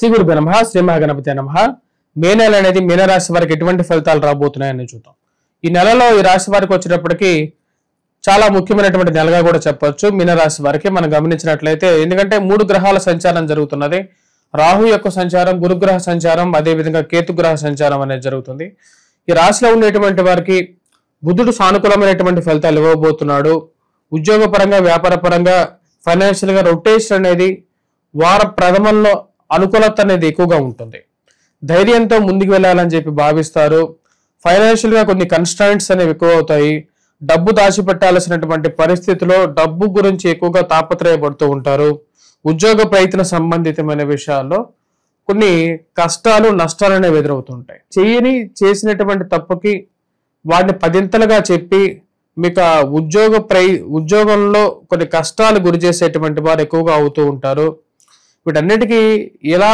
శ్రీ గురుభ్యో నమః. శ్రీ మహాగణపతి నమః. మే నెల అనేది మీనరాశి వారికి ఎటువంటి ఫలితాలు రాబోతున్నాయని చూద్దాం. ఈ నెలలో ఈ రాశి వారికి వచ్చేటప్పటికి చాలా ముఖ్యమైనటువంటి నెలగా కూడా చెప్పొచ్చు. మీనరాశి వారికి మనం గమనించినట్లయితే, ఎందుకంటే 3 గ్రహాల సంచారం జరుగుతున్నది. రాహు యొక్క సంచారం, గురుగ్రహ సంచారం, అదేవిధంగా కేతుగ్రహ సంచారం అనేది జరుగుతుంది. ఈ రాశిలో ఉండేటువంటి వారికి బుధుడు సానుకూలమైనటువంటి ఫలితాలు ఇవ్వబోతున్నాడు. ఉద్యోగ పరంగా, వ్యాపార పరంగా, ఫైనాన్షియల్ గా రొటేషన్ అనేది వార ప్రథమంలో అనుకూలత అనేది ఎక్కువగా ఉంటుంది. ధైర్యంతో ముందుకు వెళ్ళాలని చెప్పి భావిస్తారు. ఫైనాన్షియల్ గా కొన్ని కన్స్ట్రాయింట్స్ అనేవి ఎక్కువ అవుతాయి. డబ్బు దాచిపెట్టాల్సినటువంటి పరిస్థితిలో డబ్బు గురించి ఎక్కువగా తాపత్రయపడుతూ ఉంటారు. ఉద్యోగ ప్రయత్న సంబంధితమైన విషయాల్లో కొన్ని కష్టాలు, నష్టాలు అనేవి ఎదురవుతుంటాయి. చేసినటువంటి తప్పుకి వాటిని పదింతలుగా చెప్పి మీకు ఉద్యోగంలో కొన్ని కష్టాలు గురి చేసేటువంటి వారు ఎక్కువగా అవుతూ ఉంటారు. వీటన్నిటికీ ఎలా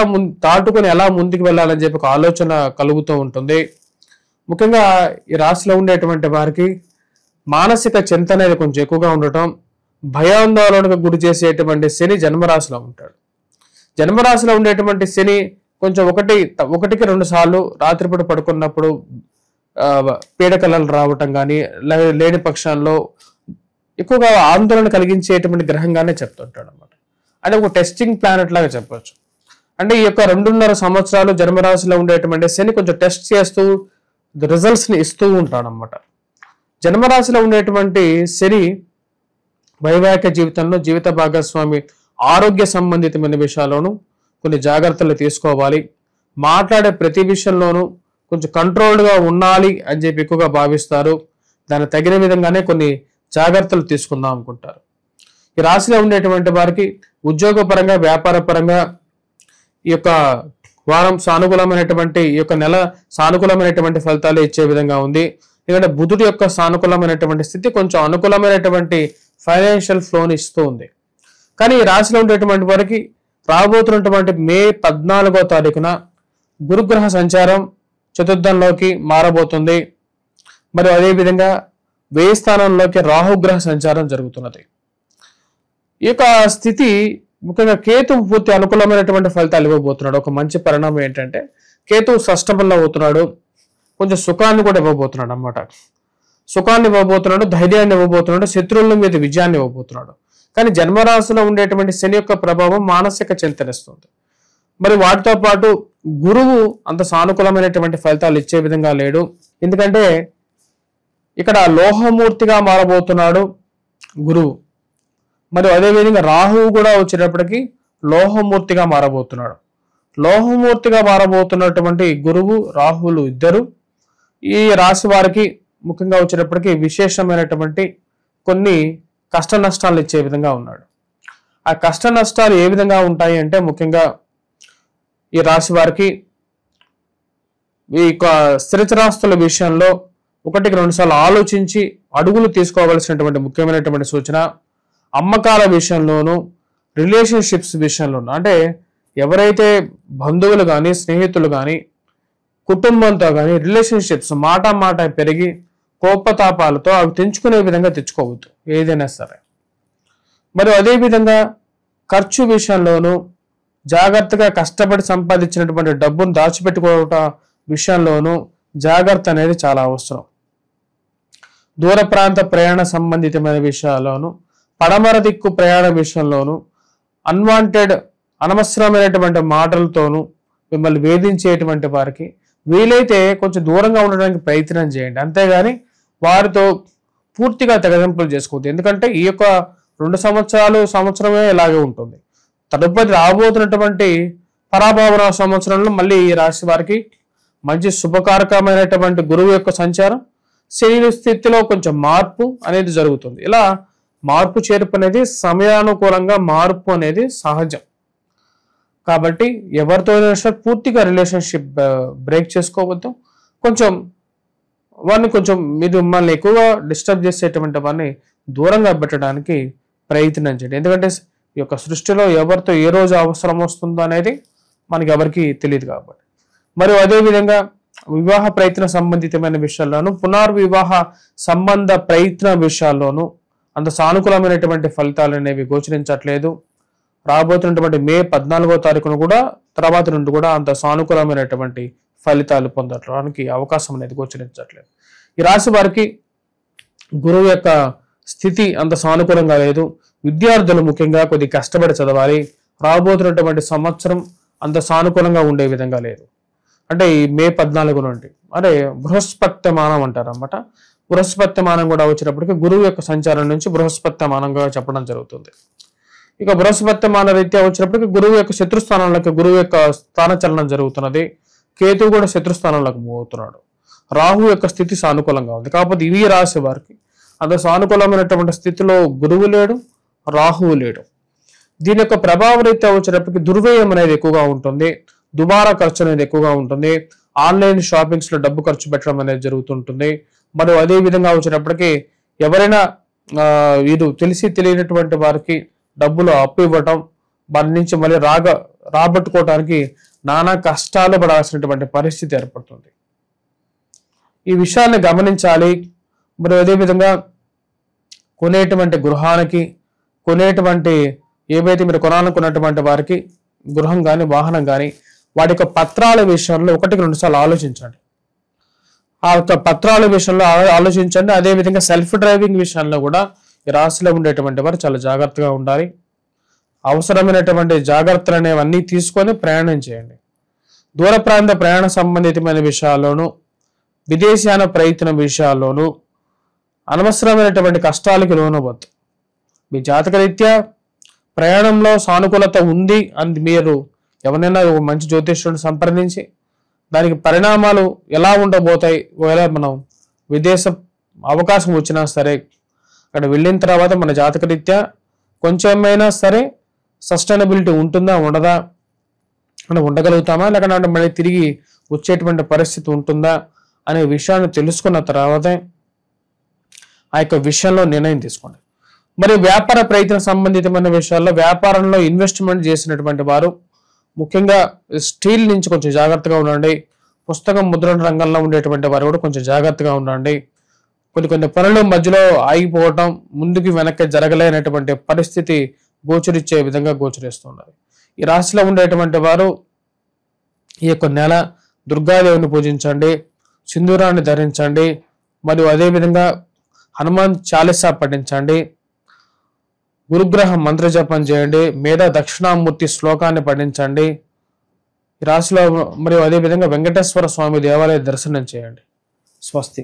దాటుకొని ఎలా ముందుకు వెళ్ళాలని చెప్పి ఒక ఆలోచన కలుగుతూ ఉంటుంది. ముఖ్యంగా ఈ రాశిలో ఉండేటువంటి వారికి మానసిక చింత అనేది కొంచెం ఎక్కువగా ఉండటం, భయాందోళనకు గురి చేసేటువంటి శని జన్మరాశిలో ఉంటాడు. జన్మరాశిలో ఉండేటువంటి శని కొంచెం ఒకటికి 2 సార్లు రాత్రిపూట పడుకున్నప్పుడు పీడకలలు రావటం కానీ, లేని పక్షాల్లో ఎక్కువగా ఆందోళన కలిగించేటువంటి గ్రహంగానే చెప్తుంటాడు అనమాట. అంటే ఒక టెస్టింగ్ ప్లానెట్ లాగా చెప్పొచ్చు. అంటే ఈ యొక్క 2.5 సంవత్సరాలు జన్మరాశిలో ఉండేటువంటి శని కొంచెం టెస్ట్ చేస్తూ రిజల్ట్స్ ని ఇస్తూ ఉంటాడు అనమాట. జన్మరాశిలో ఉండేటువంటి శని వైవాహిక జీవితంలో, జీవిత భాగస్వామి ఆరోగ్య సంబంధితమైన విషయాల్లోనూ కొన్ని జాగ్రత్తలు తీసుకోవాలి. మాట్లాడే ప్రతి విషయంలోనూ కొంచెం కంట్రోల్డ్గా ఉండాలి అని చెప్పి ఎక్కువగా భావిస్తారు. దానికి తగిన విధంగానే కొన్ని జాగ్రత్తలు తీసుకుందాం అనుకుంటారు. ఈ రాశిలో ఉండేటువంటి వారికి ఉద్యోగ పరంగా, వ్యాపార పరంగా ఈ యొక్క వారం సానుకూలమైనటువంటి, ఈ యొక్క నెల సానుకూలమైనటువంటి ఫలితాలు ఇచ్చే విధంగా ఉంది. ఎందుకంటే బుధుడి యొక్క సానుకూలమైనటువంటి స్థితి కొంచెం అనుకూలమైనటువంటి ఫైనాన్షియల్ ఫ్లోని ఇస్తూ ఉంది. కానీ ఈ రాశిలో ఉండేటువంటి వారికి రాబోతున్నటువంటి మే 14వ తారీఖున గురుగ్రహ సంచారం చతుర్థంలోకి మారబోతుంది. మరియు అదేవిధంగా 1000 స్థానంలోకి రాహుగ్రహ సంచారం జరుగుతున్నది. ఈ యొక్క స్థితి ముఖ్యంగా కేతు పూర్తి అనుకూలమైనటువంటి ఫలితాలు ఇవ్వబోతున్నాడు. ఒక మంచి పరిణామం ఏంటంటే కేతు షష్టమంలో అవుతున్నాడు. కొంచెం సుఖాన్ని కూడా ఇవ్వబోతున్నాడు అన్నమాట. సుఖాన్ని ఇవ్వబోతున్నాడు, ధైర్యాన్ని ఇవ్వబోతున్నాడు, శత్రువుల మీద విజయాన్ని ఇవ్వబోతున్నాడు. కానీ జన్మరాశిలో ఉండేటువంటి శని యొక్క ప్రభావం మానసిక చింతనిస్తుంది. మరి వాటితో పాటు గురువు అంత సానుకూలమైనటువంటి ఫలితాలు ఇచ్చే విధంగా లేడు. ఎందుకంటే ఇక్కడ లోహమూర్తిగా మారబోతున్నాడు గురువు. మరియు అదేవిధంగా రాహువు కూడా వచ్చేటప్పటికి లోహమూర్తిగా మారబోతున్నాడు. లోహమూర్తిగా మారబోతున్నటువంటి గురువు, రాహువులు ఇద్దరు ఈ రాశి వారికి ముఖ్యంగా వచ్చేటప్పటికి విశేషమైనటువంటి కొన్ని కష్ట నష్టాలు ఇచ్చే విధంగా ఉన్నాడు. ఆ కష్ట నష్టాలు ఏ విధంగా ఉంటాయి అంటే, ముఖ్యంగా ఈ రాశి వారికి ఈ స్థిరచరాస్తుల విషయంలో 1-2 సార్లు ఆలోచించి అడుగులు తీసుకోవాల్సినటువంటి ముఖ్యమైనటువంటి సూచన. అమ్మకాల విషయంలోనూ, రిలేషన్షిప్స్ విషయంలోనూ, అంటే ఎవరైతే బంధువులు కానీ, స్నేహితులు కానీ, కుటుంబంతో కానీ రిలేషన్షిప్స్ మాట పెరిగి కోపతాపాలతో అవి తెంచుకునే విధంగా తెచ్చుకోవద్దు ఏదైనా సరే. మరి అదేవిధంగా ఖర్చు విషయంలోనూ జాగ్రత్తగా కష్టపడి సంపాదించినటువంటి డబ్బును దాచిపెట్టుకోవటం విషయంలోనూ జాగ్రత్త అనేది చాలా అవసరం. దూర ప్రాంత ప్రయాణ సంబంధితమైన విషయాల్లోనూ, పడమర దిక్కు ప్రయాణ విషయంలోనూ అనవసరమైనటువంటి మాటలతోనూ మిమ్మల్ని వేధించేటువంటి వారికి వీలైతే కొంచెం దూరంగా ఉండడానికి ప్రయత్నం చేయండి. అంతేగాని వారితో పూర్తిగా తెగదెంపులు చేసుకోవద్దు. ఎందుకంటే ఈ యొక్క 2 సంవత్సరమే ఇలాగే ఉంటుంది. తదుపరి రాబోతున్నటువంటి పరాభవన సంవత్సరంలో మళ్ళీ ఈ రాశి వారికి మంచి శుభకారకమైనటువంటి గురువు యొక్క సంచారం, శని స్థితిలో కొంచెం మార్పు అనేది జరుగుతుంది. ఇలా మార్పు చేర్పు అనేది సమయానుకూలంగా మార్పు అనేది సహజం. కాబట్టి ఎవరితో పూర్తిగా రిలేషన్షిప్ బ్రేక్ చేసుకోవద్దు. మీరు మిమ్మల్ని ఎక్కువగా డిస్టర్బ్ చేసేటువంటి వారిని దూరంగా పెట్టడానికి ప్రయత్నం చేయండి. ఎందుకంటే ఈ యొక్క సృష్టిలో ఎవరితో ఏ రోజు అవసరం వస్తుందో అనేది మనకి ఎవరికి తెలియదు కాబట్టి. మరియు అదేవిధంగా వివాహ ప్రయత్న సంబంధితమైన విషయాల్లోనూ, పునర్వివాహ సంబంధ ప్రయత్న విషయాల్లోనూ అంత సానుకూలమైనటువంటి ఫలితాలు అనేవి గోచరించట్లేదు. రాబోతున్నటువంటి మే 14వ తారీఖున కూడా తర్వాత నుండి కూడా అంత సానుకూలమైనటువంటి ఫలితాలు పొందడానికి అవకాశం అనేది గోచరించట్లేదు. ఈ రాశి వారికి గురువు యొక్క స్థితి అంత సానుకూలంగా లేదు. విద్యార్థులు ముఖ్యంగా కొద్ది కష్టపడి చదవాలి. రాబోతున్నటువంటి సంవత్సరం అంత సానుకూలంగా ఉండే విధంగా లేదు. అంటే ఈ మే 14 నుండి అంటే బృహస్పత్యమానం అంటారు అన్నమాట. బృహస్పత్యమానం కూడా వచ్చినప్పటికీ గురువు యొక్క సంచారం నుంచి బృహస్పత్యమానంగా చెప్పడం జరుగుతుంది. ఇక బృహస్పత్యమాన రీత్యా వచ్చినప్పటికీ గురువు యొక్క శత్రుస్థానంలోకి గురువు యొక్క స్థానచలనం జరుగుతున్నది. కేతువు కూడా శత్రుస్థానంలోకి పోతున్నాడు. రాహు యొక్క స్థితి సానుకూలంగా ఉంది. కాకపోతే ఇవి రాశి వారికి అంత సానుకూలమైనటువంటి స్థితిలో గురువు లేడు, రాహువు లేడు. దీని యొక్క ప్రభావ రీత్యా వచ్చేటప్పటికి దుర్వ్యయం అనేది ఎక్కువగా ఉంటుంది. దుబారా ఖర్చు అనేది ఎక్కువగా ఉంటుంది. ఆన్లైన్ షాపింగ్స్ లో డబ్బు ఖర్చు పెట్టడం అనేది జరుగుతుంటుంది. మరియు అదే విధంగా వచ్చేటప్పటికి ఎవరైనా వీరు తెలిసి తెలియనటువంటి వారికి డబ్బులు అప్పు ఇవ్వటం, వారి నుంచి మళ్ళీ రాబట్టుకోవడానికి నానా కష్టాలు పడాల్సినటువంటి పరిస్థితి ఏర్పడుతుంది. ఈ విషయాన్ని గమనించాలి. మరి అదేవిధంగా కొనేటువంటి గృహానికి కొనేటువంటి ఏవైతే మీరు కొనాలనుకున్నటువంటి వారికి గృహం కానీ వాహనం కానీ వాటి యొక్క పత్రాల విషయంలో 1-2 సార్లు ఆలోచించండి. ఆ యొక్క పత్రాల విషయంలో ఆలోచించండి. అదేవిధంగా సెల్ఫ్ డ్రైవింగ్ విషయంలో కూడా ఈ రాశిలో ఉండేటువంటి వారు చాలా జాగ్రత్తగా ఉండాలి. అవసరమైనటువంటి జాగ్రత్తలు అనేవన్నీ తీసుకొని ప్రయాణం చేయండి. దూర ప్రాంత ప్రయాణ సంబంధితమైన విషయాల్లోనూ విదేశాన ప్రయత్నం విషయాల్లోనూ అనవసరమైనటువంటి కష్టాలకు లోనవద్దు. మీ జాతకరీత్యా ప్రయాణంలో సానుకూలత ఉంది అని మీరు ఎవరైనా మంచి జ్యోతిష్యుడిని సంప్రదించి దానికి పరిణామాలు ఎలా ఉండబోతాయి, ఒకవేళ మనం విదేశ అవకాశం వచ్చినా సరే అక్కడ వెళ్ళిన తర్వాత మన జాతకరీత్యా కొంచెమైనా సరే సస్టైనబిలిటీ ఉంటుందా ఉండదా, మనం ఉండగలుగుతామా లేకపోతే మళ్ళీ తిరిగి వచ్చేటువంటి పరిస్థితి ఉంటుందా అనే విషయాన్ని తెలుసుకున్న తర్వాతే ఆ యొక్క విషయంలో నిర్ణయం తీసుకోండి. మరి వ్యాపార ప్రయత్న సంబంధితమైన విషయాల్లో వ్యాపారంలో ఇన్వెస్ట్మెంట్ చేసినటువంటి వారు ముఖ్యంగా స్టీల్ నుంచి కొంచెం జాగ్రత్తగా ఉండండి. పుస్తకం ముద్రణ రంగంలో ఉండేటువంటి వారు కూడా కొంచెం జాగ్రత్తగా ఉండండి. కొన్ని పనులు మధ్యలో ఆగిపోవటం, ముందుకు వెనక్కి జరగలేనటువంటి పరిస్థితి గోచరిచ్చే విధంగా గోచరిస్తున్నది. ఈ రాశిలో ఉండేటువంటి వారు ఈ యొక్క నెల దుర్గాదేవిని పూజించండి, సింధూరాన్ని ధరించండి, మరియు అదేవిధంగా హనుమాన్ చాలీసా పఠించండి, గురుగ్రహ మంత్ర జపం చేయండి, మేధా దక్షిణామూర్తి శ్లోకాన్ని పఠించండి. ఈ రాశిలో మరియు అదేవిధంగా వెంకటేశ్వర స్వామి దేవాలయ దర్శనం చేయండి. స్వస్తి.